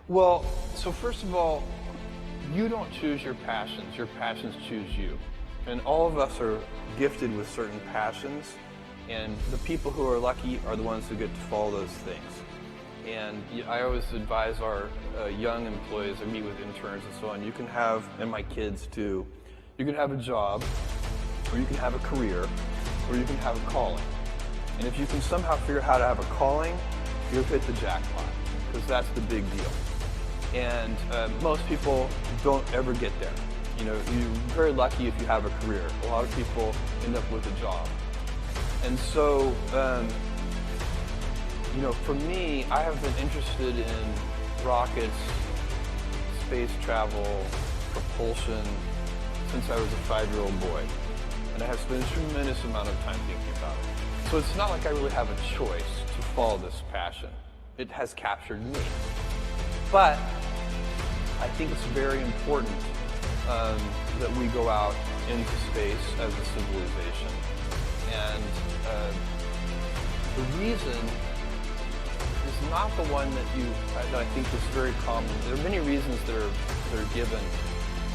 Well, so first of all, you don't choose your passions choose you. And all of us are gifted with certain passions, and the people who are lucky are the ones who get to follow those things. And I always advise our young employees, I meet with interns and so on, you can have, and my kids too, you can have a job, or you can have a career, or you can have a calling. And if you can somehow figure out how to have a calling, you'll hit the jackpot, because that's the big deal. And most people don't ever get there. You know, you're very lucky if you have a career. A lot of people end up with a job. And so, you know, for me, I have been interested in rockets, space travel, propulsion, since I was a 5-year-old boy. And I have spent a tremendous amount of time thinking about it. So it's not like I really have a choice to follow this passion. It has captured me. But I think it's very important that we go out into space as a civilization. And the reason is not the one that I think is very common. There are many reasons that are given.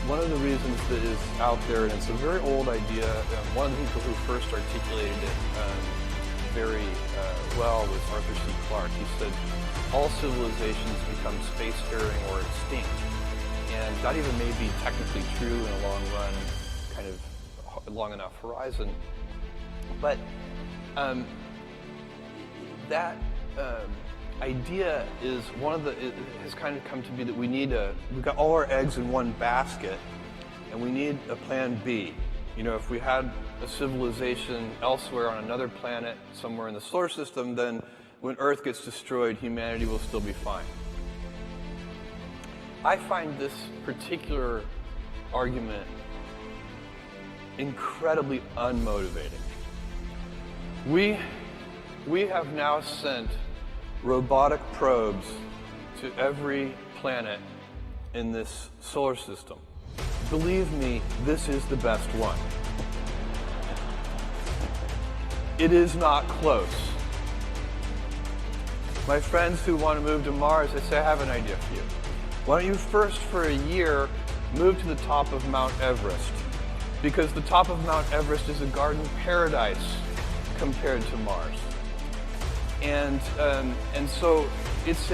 One of the reasons that is out there, and it's a very old idea, one of the people who first articulated it very well was Arthur C. Clarke. He said, all civilizations become spacefaring or extinct. And that even may be technically true in a long run, kind of long enough horizon. But that idea is it has kind of come to be that we've got all our eggs in one basket, and we need a plan B. You know, if we had a civilization elsewhere on another planet, somewhere in the solar system, then when Earth gets destroyed, humanity will still be fine. I find this particular argument incredibly unmotivating. We have now sent robotic probes to every planet in this solar system. Believe me, this is the best one. It is not close. My friends who want to move to Mars, I say, I have an idea for you. Why don't you first, for a year, move to the top of Mount Everest? Because the top of Mount Everest is a garden paradise compared to Mars. And so it's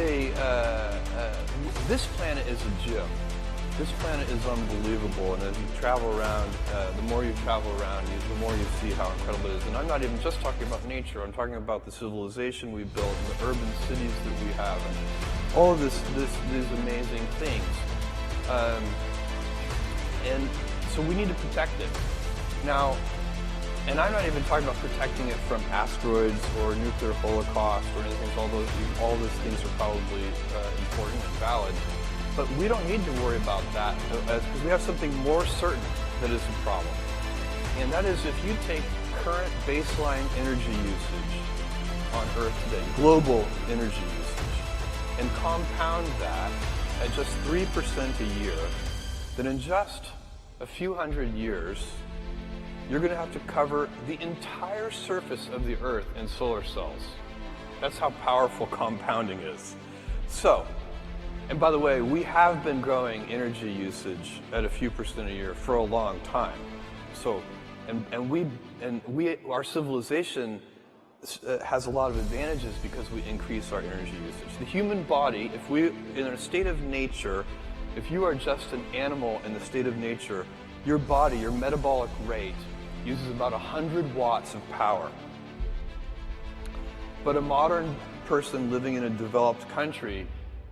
this planet is a gem. This planet is unbelievable, and as you travel around, the more you travel around, the more you see how incredible it is. And I'm not even just talking about nature, I'm talking about the civilization we built, and the urban cities that we have, and all of these amazing things. And so we need to protect it. Now, and I'm not even talking about protecting it from asteroids or nuclear holocaust or anything. All those things are probably important and valid. But we don't need to worry about that because we have something more certain that is a problem. And that is, if you take current baseline energy usage on Earth today, global energy usage, and compound that at just 3% a year, then in just a few hundred years, you're going to have to cover the entire surface of the Earth in solar cells. That's how powerful compounding is. So, and by the way, we have been growing energy usage at a few percent a year for a long time. So, our civilization has a lot of advantages because we increase our energy usage. The human body, in a state of nature, if you are just an animal in the state of nature, your body, your metabolic rate, uses about 100 watts of power. But a modern person living in a developed country,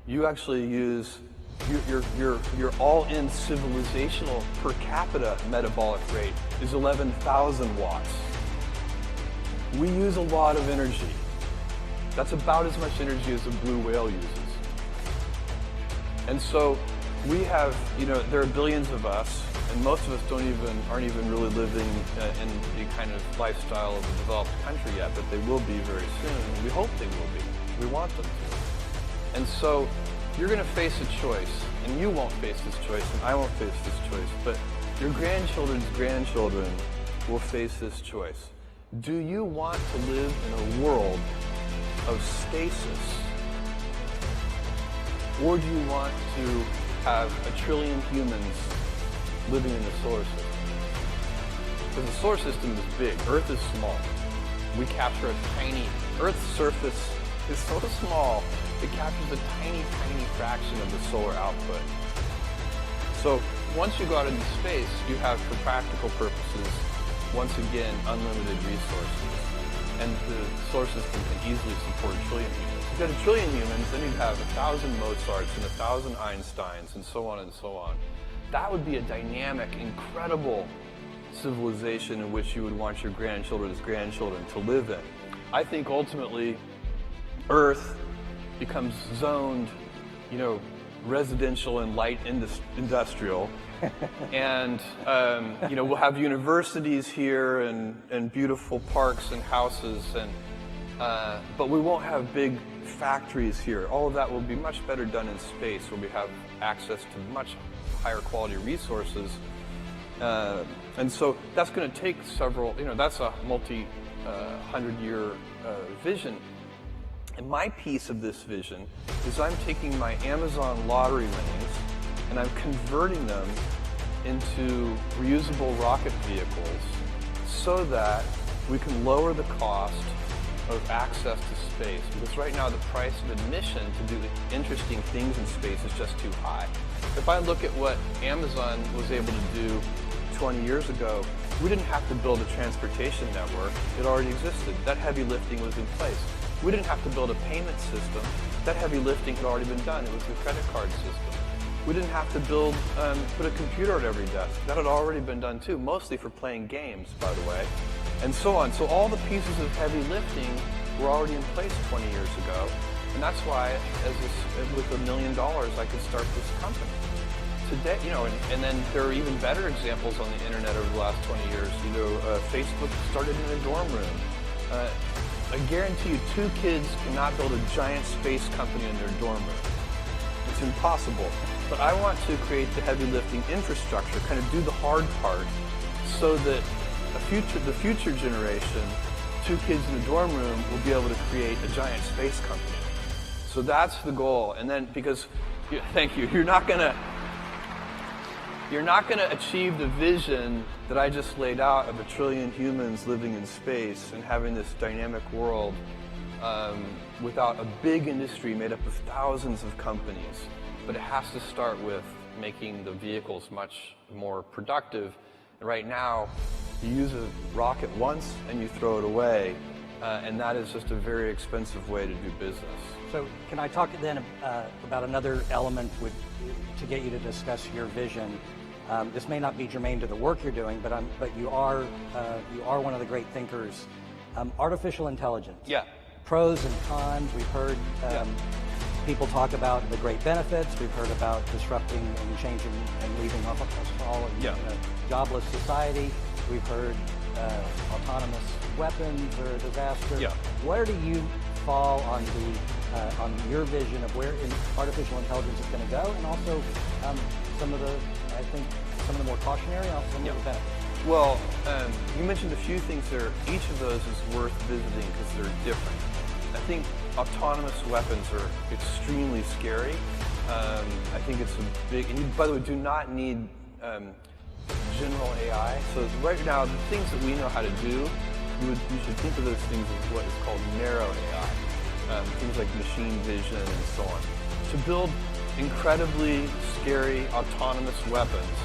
you actually use your all-in civilizational per capita metabolic rate is 11,000 watts. We use a lot of energy. That's about as much energy as a blue whale uses. And so we have, there are billions of us, and most of us aren't even really living in the kind of lifestyle of a developed country yet, but they will be very soon, and we hope they will be. We want them to. And so you're going to face a choice, and you won't face this choice, and I won't face this choice, but your grandchildren's grandchildren will face this choice. Do you want to live in a world of stasis Or do you want to have 1 trillion humans living in the solar system? Because the solar system is big. Earth is small. We capture a tiny, Earth's surface is so small, it captures a tiny, tiny fraction of the solar output. So once you go out into space, you have, for practical purposes, once again, unlimited resources. And the solar system can easily support 1 trillion humans. If you had 1 trillion humans, then you'd have 1,000 Mozarts and 1,000 Einsteins and so on and so on. That would be a dynamic, incredible civilization in which you would want your grandchildren's grandchildren to live in. I think ultimately Earth becomes zoned, residential and light industrial, and we'll have universities here and beautiful parks and houses, but we won't have big factories here. All of that will be much better done in space, where we have access to much higher quality resources. And so that's going to take several, that's a multi-100-year vision. And my piece of this vision is I'm taking my Amazon lottery winnings and I'm converting them into reusable rocket vehicles so that we can lower the cost of access to space. Because right now the price of admission to do the interesting things in space is just too high. If I look at what Amazon was able to do 20 years ago, we didn't have to build a transportation network. It already existed. That heavy lifting was in place. We didn't have to build a payment system. That heavy lifting had already been done. It was the credit card system. We didn't have to put a computer at every desk. That had already been done too, mostly for playing games, by the way, and so on. So all the pieces of heavy lifting were already in place 20 years ago. And that's why, with $1 million, I could start this company. Today, and then there are even better examples on the internet over the last 20 years. Facebook started in a dorm room. I guarantee you 2 kids cannot build a giant space company in their dorm room. It's impossible. But I want to create the heavy lifting infrastructure, kind of do the hard part, so that the future generation, 2 kids in a dorm room, will be able to create a giant space company. So that's the goal. And then, because, thank you, you're not going to achieve the vision that I just laid out of 1 trillion humans living in space and having this dynamic world without a big industry made up of thousands of companies. But it has to start with making the vehicles much more productive. And right now, you use a rocket once and you throw it away, and that is just a very expensive way to do business. So can I talk then about another element to get you to discuss your vision? This may not be germane to the work you're doing, but you are one of the great thinkers. Artificial intelligence. Yeah. Pros and cons. We've heard people talk about the great benefits. We've heard about disrupting and changing and leaving us all in a jobless society. We've heard autonomous weapons or a disaster. Yeah. Where do you fall on your vision of where artificial intelligence is going to go, and also some of the more cautionary, also some of the benefits? Well, you mentioned a few things there. Each of those is worth visiting because they're different. I think autonomous weapons are extremely scary. I think it's a big, and you, by the way, do not need general AI. So right now, the things that we know how to do, you should think of those things as what is called narrow AI. Things like machine vision and so on. To build incredibly scary autonomous weapons,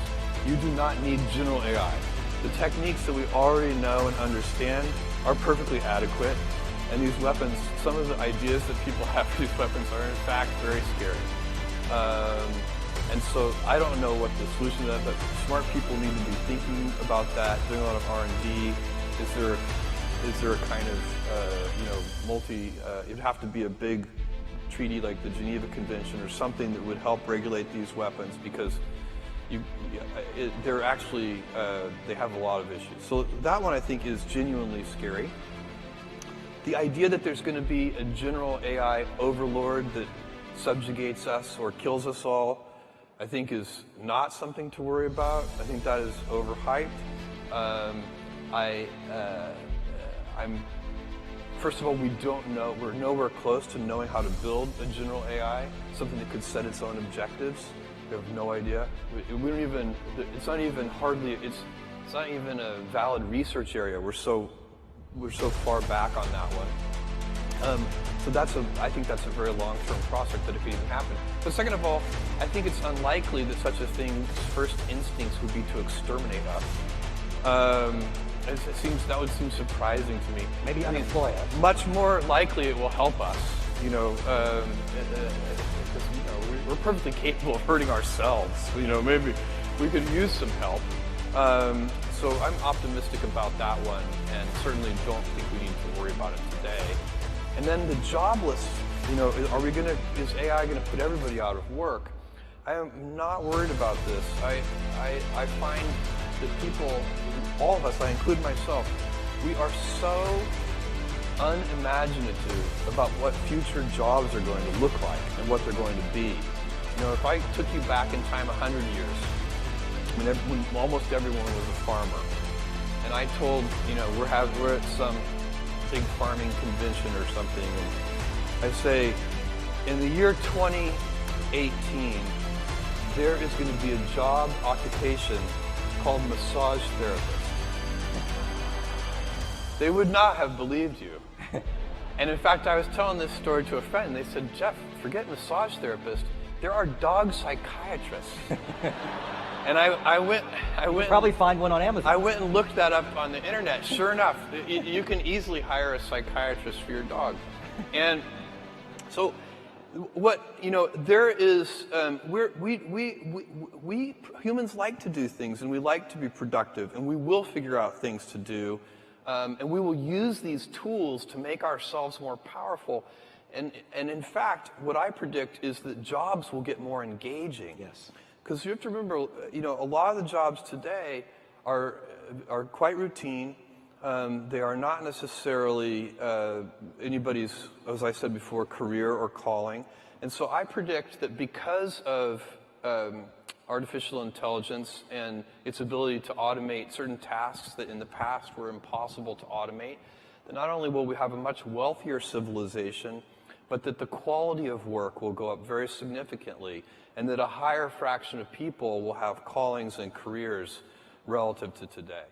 you do not need general AI. The techniques that we already know and understand are perfectly adequate, and these weapons, some of the ideas that people have for these weapons are in fact very scary. And so I don't know what the solution is, but smart people need to be thinking about that, doing a lot of R&D. Is there a kind of, it'd have to be a big treaty like the Geneva Convention or something that would help regulate these weapons, because they're actually, they have a lot of issues. So that one I think is genuinely scary. The idea that there's going to be a general AI overlord that subjugates us or kills us all, I think is not something to worry about. I think that is overhyped. I'm first of all, we don't know, we're nowhere close to knowing how to build a general AI, something that could set its own objectives. We have no idea. We don't even, it's not even hardly, it's not even a valid research area. We're so far back on that one. So I think that's a very long-term prospect that it could even happen. But second of all, I think it's unlikely that such a thing's first instincts would be to exterminate us. That would seem surprising to me. Maybe unemploy us. Much more likely it will help us. Because we're perfectly capable of hurting ourselves. Maybe we could use some help. So I'm optimistic about that one, and certainly don't think we need to worry about it today. And then the jobless, is AI going to put everybody out of work? I am not worried about this. I find that people, all of us, I include myself, we are so unimaginative about what future jobs are going to look like and what they're going to be. If I took you back in time 100 years, when almost everyone was a farmer, and I told, we're at some big farming convention or something, and I say, in the year 2018, there is going to be a job occupation called massage therapist. They would not have believed you. And in fact, I was telling this story to a friend. They said, Jeff, forget massage therapist. There are dog psychiatrists. And I went. You'll probably find one on Amazon. I went and looked that up on the internet. Sure enough, you can easily hire a psychiatrist for your dog. And so, there is. We humans like to do things, and we like to be productive, and we will figure out things to do, and we will use these tools to make ourselves more powerful. And in fact, what I predict is that jobs will get more engaging. Yes. Because you have to remember, a lot of the jobs today are quite routine. They are not necessarily anybody's, as I said before, career or calling. And so I predict that because of artificial intelligence and its ability to automate certain tasks that in the past were impossible to automate, that not only will we have a much wealthier civilization, but that the quality of work will go up very significantly, and that a higher fraction of people will have callings and careers relative to today.